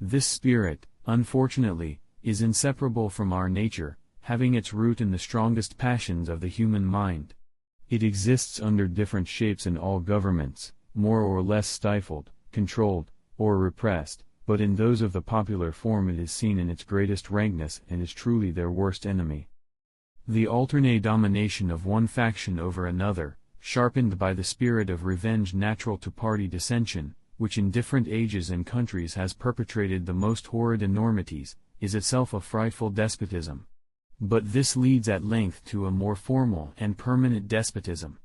This spirit, unfortunately, is inseparable from our nature, having its root in the strongest passions of the human mind. It exists under different shapes in all governments, more or less stifled, controlled, or repressed, but in those of the popular form it is seen in its greatest rankness and is truly their worst enemy. The alternate domination of one faction over another, sharpened by the spirit of revenge natural to party dissension, which in different ages and countries has perpetrated the most horrid enormities, is itself a frightful despotism. But this leads at length to a more formal and permanent despotism.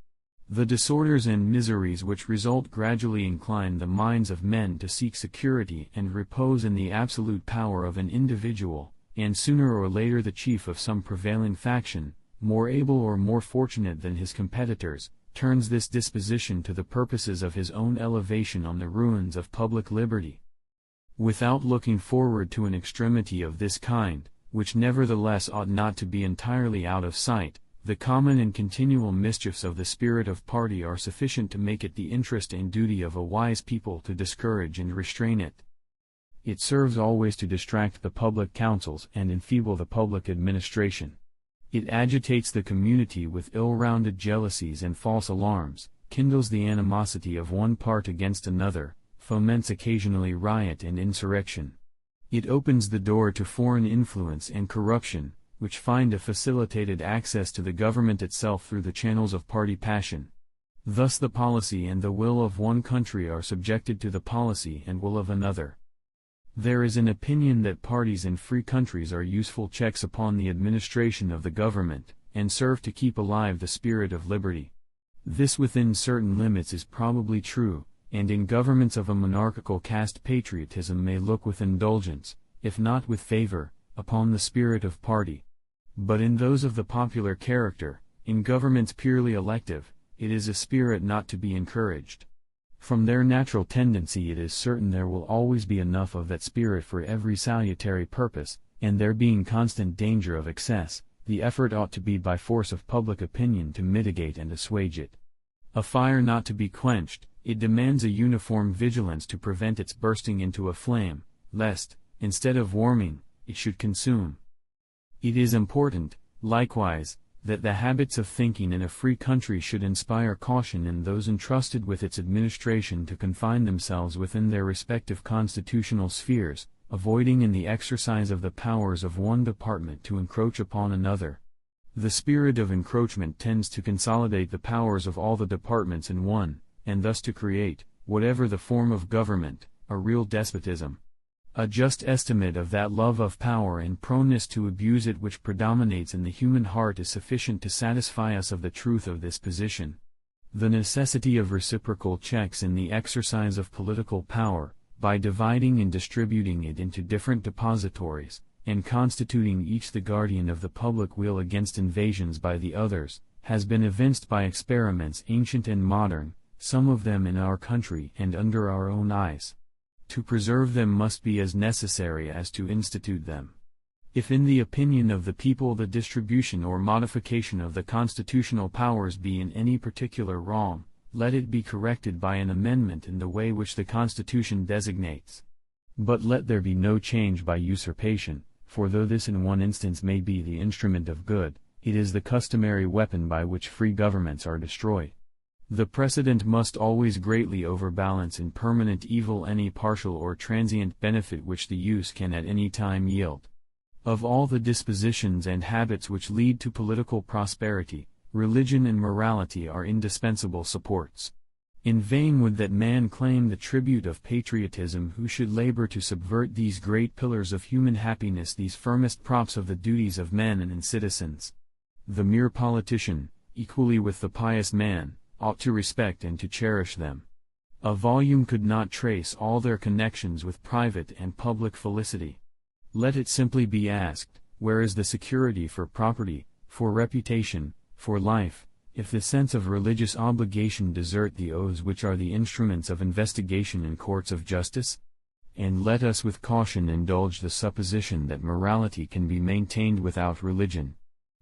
The disorders and miseries which result gradually incline the minds of men to seek security and repose in the absolute power of an individual, and sooner or later the chief of some prevailing faction, more able or more fortunate than his competitors, turns this disposition to the purposes of his own elevation on the ruins of public liberty. Without looking forward to an extremity of this kind, which nevertheless ought not to be entirely out of sight, the common and continual mischiefs of the spirit of party are sufficient to make it the interest and duty of a wise people to discourage and restrain it. It serves always to distract the public councils and enfeeble the public administration. It agitates the community with ill-rounded jealousies and false alarms, kindles the animosity of one part against another, foments occasionally riot and insurrection. It opens the door to foreign influence and corruption, which find a facilitated access to the government itself through the channels of party passion. Thus the policy and the will of one country are subjected to the policy and will of another. There is an opinion that parties in free countries are useful checks upon the administration of the government, and serve to keep alive the spirit of liberty. This within certain limits is probably true, and in governments of a monarchical caste patriotism may look with indulgence, if not with favor, upon the spirit of party. But in those of the popular character, in governments purely elective, it is a spirit not to be encouraged. From their natural tendency it is certain there will always be enough of that spirit for every salutary purpose, and there being constant danger of excess, the effort ought to be by force of public opinion to mitigate and assuage it. A fire not to be quenched, it demands a uniform vigilance to prevent its bursting into a flame, lest, instead of warming, it should consume. It is important, likewise, that the habits of thinking in a free country should inspire caution in those entrusted with its administration to confine themselves within their respective constitutional spheres, avoiding in the exercise of the powers of one department to encroach upon another. The spirit of encroachment tends to consolidate the powers of all the departments in one, and thus to create, whatever the form of government, a real despotism. A just estimate of that love of power and proneness to abuse it which predominates in the human heart is sufficient to satisfy us of the truth of this position. The necessity of reciprocal checks in the exercise of political power, by dividing and distributing it into different depositories, and constituting each the guardian of the public weal against invasions by the others, has been evinced by experiments ancient and modern, some of them in our country and under our own eyes. To preserve them must be as necessary as to institute them. If in the opinion of the people the distribution or modification of the constitutional powers be in any particular wrong, let it be corrected by an amendment in the way which the Constitution designates. But let there be no change by usurpation, for though this in one instance may be the instrument of good, it is the customary weapon by which free governments are destroyed. The precedent must always greatly overbalance in permanent evil any partial or transient benefit which the use can at any time yield. Of all the dispositions and habits which lead to political prosperity, religion and morality are indispensable supports. In vain would that man claim the tribute of patriotism who should labor to subvert these great pillars of human happiness, these firmest props of the duties of men and citizens. The mere politician, equally with the pious man, ought to respect and to cherish them. A volume could not trace all their connections with private and public felicity. Let it simply be asked, where is the security for property, for reputation, for life, if the sense of religious obligation desert the oaths which are the instruments of investigation in courts of justice? And let us with caution indulge the supposition that morality can be maintained without religion.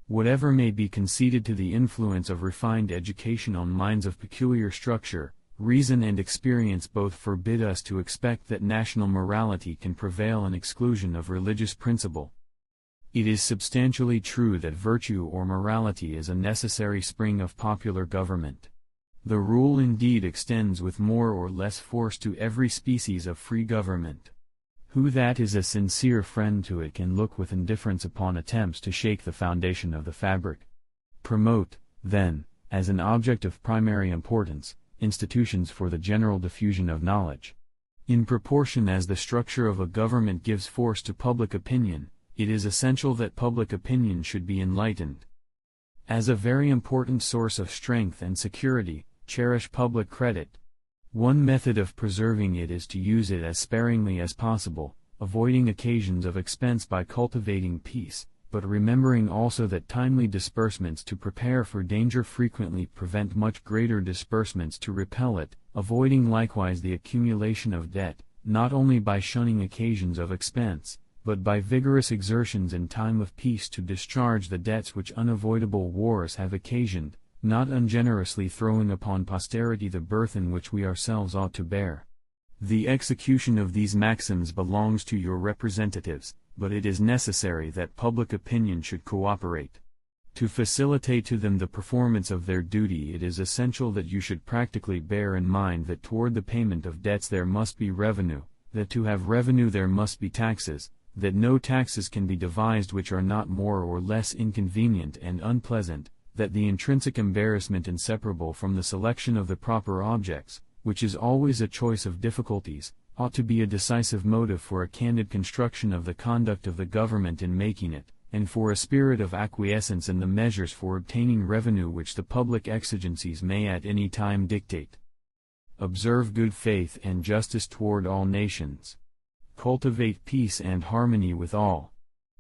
Whatever may be conceded to the influence of refined education on minds of peculiar structure, Reason and experience both forbid us to expect that national morality can prevail in exclusion of religious principle. It is substantially true that virtue or morality is a necessary spring of popular government. The rule indeed extends with more or less force to every species of free government. Who that is a sincere friend to it can look with indifference upon attempts to shake the foundation of the fabric. Promote, then, as an object of primary importance, institutions for the general diffusion of knowledge. In proportion as the structure of a government gives force to public opinion, it is essential that public opinion should be enlightened. As a very important source of strength and security, cherish public credit. One method of preserving it is to use it as sparingly as possible, avoiding occasions of expense by cultivating peace, but remembering also that timely disbursements to prepare for danger frequently prevent much greater disbursements to repel it, avoiding likewise the accumulation of debt, not only by shunning occasions of expense, but by vigorous exertions in time of peace to discharge the debts which unavoidable wars have occasioned, not ungenerously throwing upon posterity the burthen which we ourselves ought to bear. The execution of these maxims belongs to your representatives, but it is necessary that public opinion should cooperate. To facilitate to them the performance of their duty, it is essential that you should practically bear in mind that toward the payment of debts there must be revenue, that to have revenue there must be taxes, that no taxes can be devised which are not more or less inconvenient and unpleasant, that the intrinsic embarrassment inseparable from the selection of the proper objects, which is always a choice of difficulties, ought to be a decisive motive for a candid construction of the conduct of the government in making it, and for a spirit of acquiescence in the measures for obtaining revenue which the public exigencies may at any time dictate. Observe good faith and justice toward all nations. Cultivate peace and harmony with all.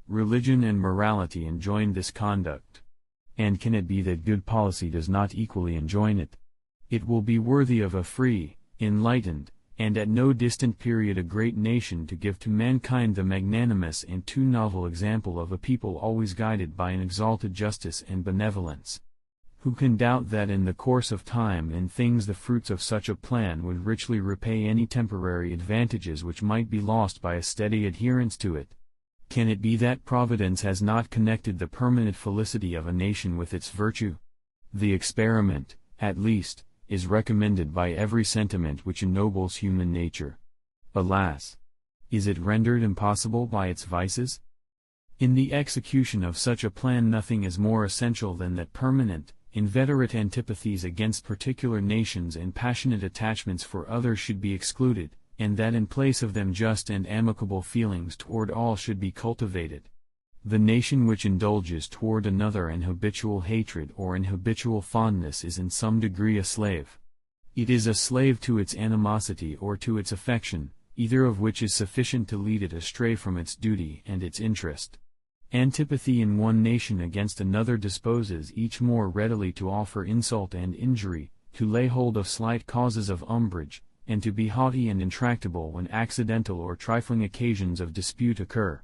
Religion and morality enjoin this conduct. And can it be that good policy does not equally enjoin it? It will be worthy of a free, enlightened, and at no distant period a great nation to give to mankind the magnanimous and too novel example of a people always guided by an exalted justice and benevolence. Who can doubt that in the course of time and things the fruits of such a plan would richly repay any temporary advantages which might be lost by a steady adherence to it? Can it be that Providence has not connected the permanent felicity of a nation with its virtue? The experiment, at least, is recommended by every sentiment which ennobles human nature. Alas! Is it rendered impossible by its vices? In the execution of such a plan nothing is more essential than that permanent, inveterate antipathies against particular nations and passionate attachments for others should be excluded, and that in place of them just and amicable feelings toward all should be cultivated. The nation which indulges toward another an habitual hatred or an habitual fondness is in some degree a slave. It is a slave to its animosity or to its affection, either of which is sufficient to lead it astray from its duty and its interest. Antipathy in one nation against another disposes each more readily to offer insult and injury, to lay hold of slight causes of umbrage, and to be haughty and intractable when accidental or trifling occasions of dispute occur.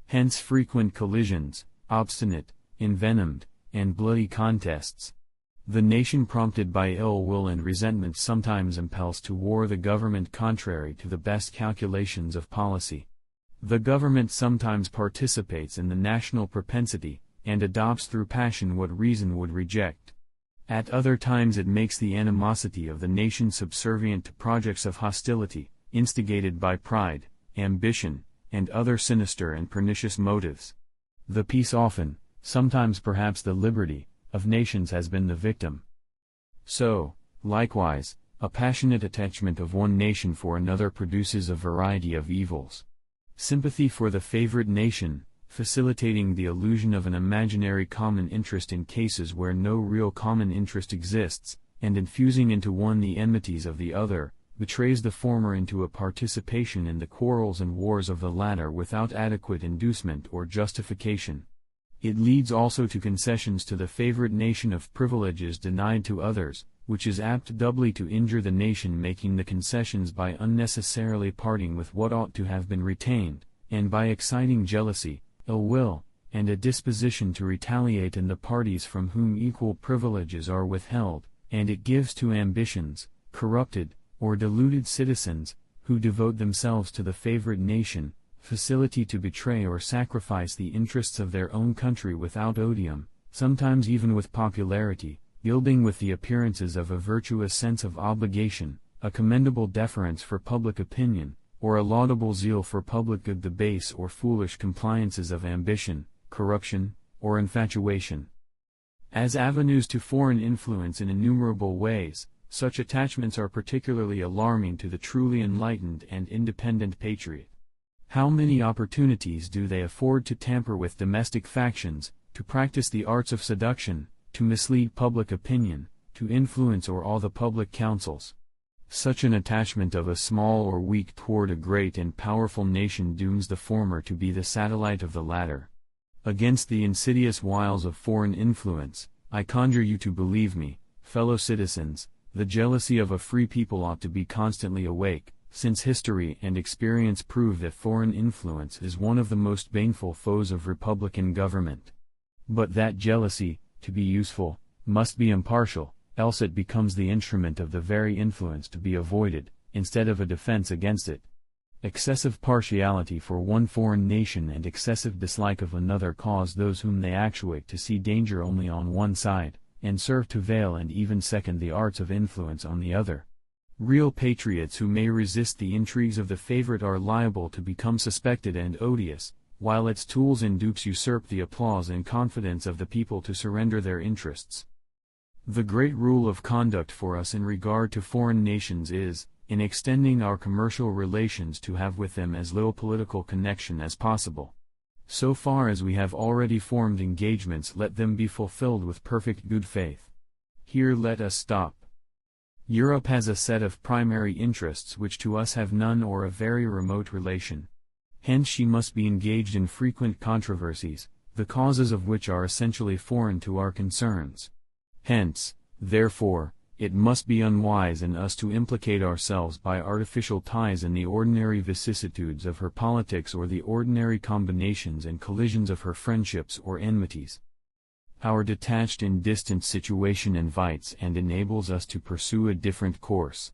Hence frequent collisions, obstinate, envenomed, and bloody contests. The nation prompted by ill will and resentment sometimes impels to war the government contrary to the best calculations of policy. The government sometimes participates in the national propensity, and adopts through passion what reason would reject. At other times it makes the animosity of the nation subservient to projects of hostility, instigated by pride, ambition, and other sinister and pernicious motives. The peace often, sometimes perhaps the liberty, of nations has been the victim. So, likewise, a passionate attachment of one nation for another produces a variety of evils. Sympathy for the favorite nation, facilitating the illusion of an imaginary common interest in cases where no real common interest exists, and infusing into one the enmities of the other, betrays the former into a participation in the quarrels and wars of the latter without adequate inducement or justification. It leads also to concessions to the favorite nation of privileges denied to others, which is apt doubly to injure the nation making the concessions by unnecessarily parting with what ought to have been retained, and by exciting jealousy, ill will, and a disposition to retaliate in the parties from whom equal privileges are withheld, and it gives to ambitions, corrupted, or deluded citizens, who devote themselves to the favorite nation, facility to betray or sacrifice the interests of their own country without odium, sometimes even with popularity, gilding with the appearances of a virtuous sense of obligation, a commendable deference for public opinion, or a laudable zeal for public good, the base or foolish compliances of ambition, corruption, or infatuation. As avenues to foreign influence in innumerable ways, such attachments are particularly alarming to the truly enlightened and independent patriot. How many opportunities do they afford to tamper with domestic factions, to practice the arts of seduction, to mislead public opinion, to influence or awe the public councils. Such an attachment of a small or weak toward a great and powerful nation dooms the former to be the satellite of the latter. Against the insidious wiles of foreign influence, I conjure you to believe me, fellow citizens, the jealousy of a free people ought to be constantly awake, since history and experience prove that foreign influence is one of the most baneful foes of republican government. But that jealousy, to be useful, must be impartial, else it becomes the instrument of the very influence to be avoided, instead of a defense against it. Excessive partiality for one foreign nation and excessive dislike of another cause those whom they actuate to see danger only on one side, and serve to veil and even second the arts of influence on the other. Real patriots who may resist the intrigues of the favorite are liable to become suspected and odious, while its tools and dupes usurp the applause and confidence of the people to surrender their interests. The great rule of conduct for us in regard to foreign nations is, in extending our commercial relations, to have with them as little political connection as possible. So far as we have already formed engagements, let them be fulfilled with perfect good faith. Here let us stop. Europe has a set of primary interests which to us have none or a very remote relation. Hence she must be engaged in frequent controversies, the causes of which are essentially foreign to our concerns. Hence, therefore, it must be unwise in us to implicate ourselves by artificial ties in the ordinary vicissitudes of her politics or the ordinary combinations and collisions of her friendships or enmities. Our detached and distant situation invites and enables us to pursue a different course.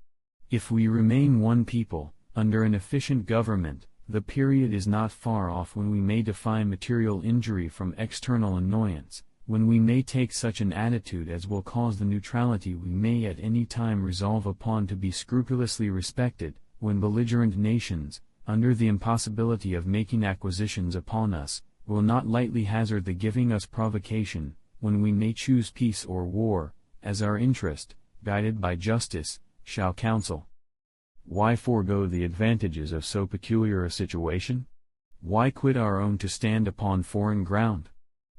If we remain one people, under an efficient government, the period is not far off when we may defy material injury from external annoyance, when we may take such an attitude as will cause the neutrality we may at any time resolve upon to be scrupulously respected, when belligerent nations, under the impossibility of making acquisitions upon us, will not lightly hazard the giving us provocation, when we may choose peace or war, as our interest, guided by justice, shall counsel. Why forego the advantages of so peculiar a situation? Why quit our own to stand upon foreign ground?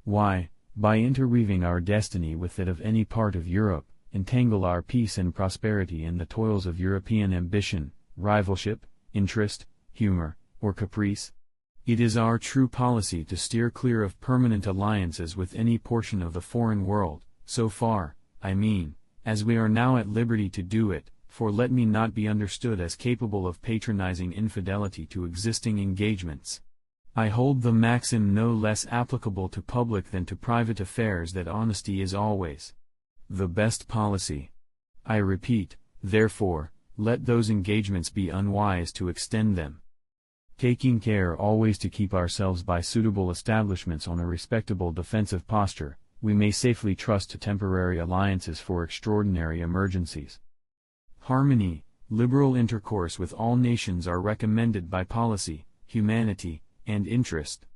Why, by interweaving our destiny with that of any part of Europe, entangle our peace and prosperity in the toils of European ambition, rivalship, interest, humor, or caprice? It is our true policy to steer clear of permanent alliances with any portion of the foreign world, so far, I mean, as we are now at liberty to do it, for let me not be understood as capable of patronizing infidelity to existing engagements. I hold the maxim no less applicable to public than to private affairs, that honesty is always the best policy. I repeat, therefore, let those engagements be unwise to extend them. Taking care always to keep ourselves by suitable establishments on a respectable defensive posture, we may safely trust to temporary alliances for extraordinary emergencies. Harmony, liberal intercourse with all nations are recommended by policy, humanity, and interest.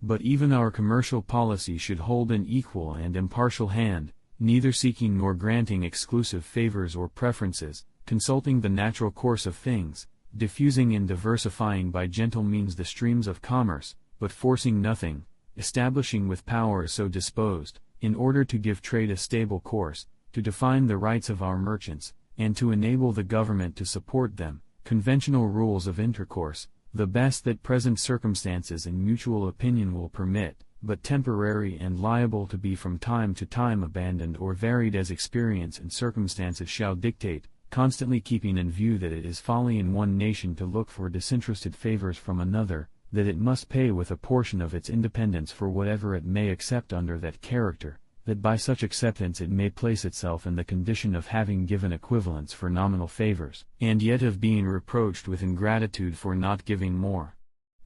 But even our commercial policy should hold an equal and impartial hand, neither seeking nor granting exclusive favors or preferences, consulting the natural course of things, diffusing and diversifying by gentle means the streams of commerce, but forcing nothing, establishing with power so disposed, in order to give trade a stable course, to define the rights of our merchants, and to enable the government to support them, conventional rules of intercourse, the best that present circumstances and mutual opinion will permit, but temporary and liable to be from time to time abandoned or varied as experience and circumstances shall dictate, constantly keeping in view that it is folly in one nation to look for disinterested favors from another, that it must pay with a portion of its independence for whatever it may accept under that character, that by such acceptance it may place itself in the condition of having given equivalents for nominal favors, and yet of being reproached with ingratitude for not giving more.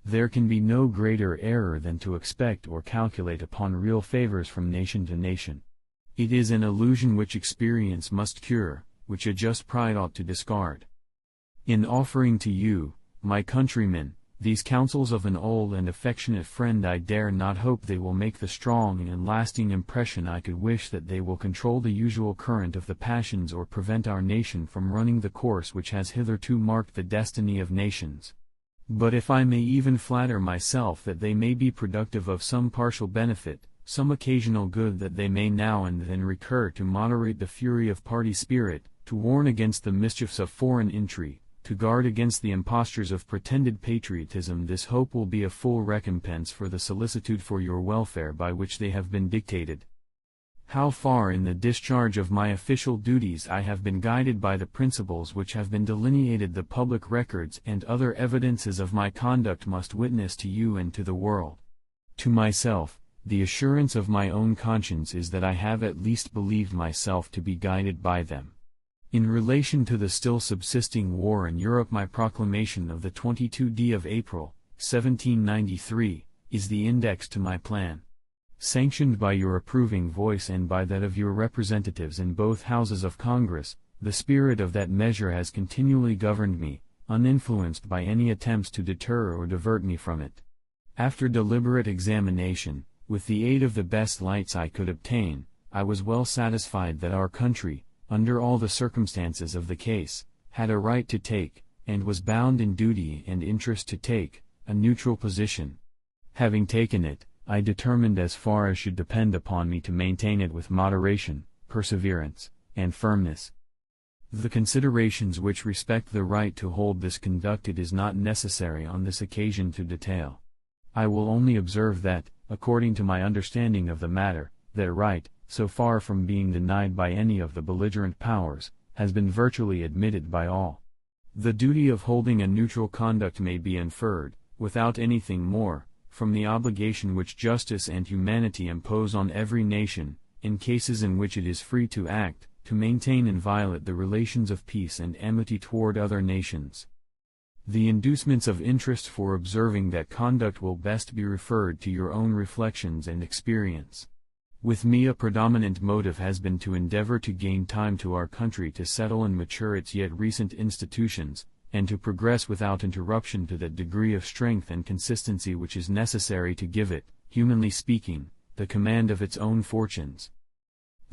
There can be no greater error than to expect or calculate upon real favors from nation to nation. It is an illusion which experience must cure, which a just pride ought to discard. In offering to you, my countrymen, these counsels of an old and affectionate friend, I dare not hope they will make the strong and lasting impression I could wish that they will control the usual current of the passions or prevent our nation from running the course which has hitherto marked the destiny of nations. But if I may even flatter myself that they may be productive of some partial benefit, some occasional good, that they may now and then recur to moderate the fury of party spirit, to warn against the mischiefs of foreign intrigue, to guard against the impostures of pretended patriotism, this hope will be a full recompense for the solicitude for your welfare by which they have been dictated. How far in the discharge of my official duties I have been guided by the principles which have been delineated, the public records and other evidences of my conduct must witness to you and to the world. To myself, the assurance of my own conscience is that I have at least believed myself to be guided by them. In relation to the still subsisting war in Europe, my proclamation of the 22d of April, 1793, is the index to my plan. Sanctioned by your approving voice and by that of your representatives in both houses of Congress, the spirit of that measure has continually governed me, uninfluenced by any attempts to deter or divert me from it. After deliberate examination, with the aid of the best lights I could obtain, I was well satisfied that our country, under all the circumstances of the case, had a right to take, and was bound in duty and interest to take, a neutral position. Having taken it, I determined as far as should depend upon me to maintain it with moderation, perseverance, and firmness. The considerations which respect the right to hold this conduct it is not necessary on this occasion to detail. I will only observe that, according to my understanding of the matter, that right, so far from being denied by any of the belligerent powers, has been virtually admitted by all. The duty of holding a neutral conduct may be inferred, without anything more, from the obligation which justice and humanity impose on every nation, in cases in which it is free to act, to maintain inviolate the relations of peace and amity toward other nations. The inducements of interest for observing that conduct will best be referred to your own reflections and experience. With me a predominant motive has been to endeavor to gain time to our country to settle and mature its yet recent institutions, and to progress without interruption to that degree of strength and consistency which is necessary to give it, humanly speaking, the command of its own fortunes.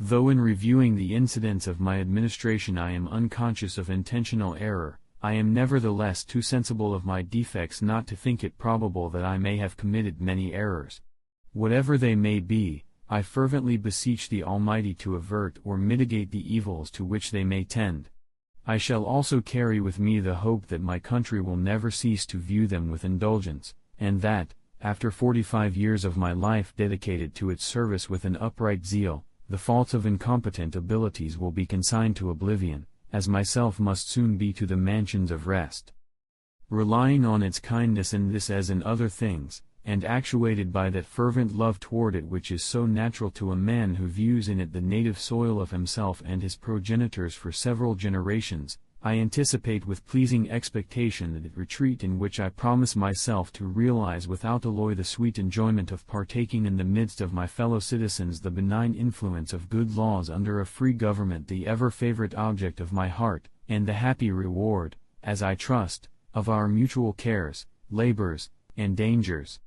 Though in reviewing the incidents of my administration I am unconscious of intentional error, I am nevertheless too sensible of my defects not to think it probable that I may have committed many errors. Whatever they may be, I fervently beseech the Almighty to avert or mitigate the evils to which they may tend. I shall also carry with me the hope that my country will never cease to view them with indulgence, and that, after 45 years of my life dedicated to its service with an upright zeal, the faults of incompetent abilities will be consigned to oblivion, as myself must soon be to the mansions of rest. Relying on its kindness in this as in other things, and actuated by that fervent love toward it which is so natural to a man who views in it the native soil of himself and his progenitors for several generations, I anticipate with pleasing expectation that retreat in which I promise myself to realize without alloy the sweet enjoyment of partaking in the midst of my fellow citizens the benign influence of good laws under a free government, the ever-favorite object of my heart, and the happy reward, as I trust, of our mutual cares, labors, and dangers.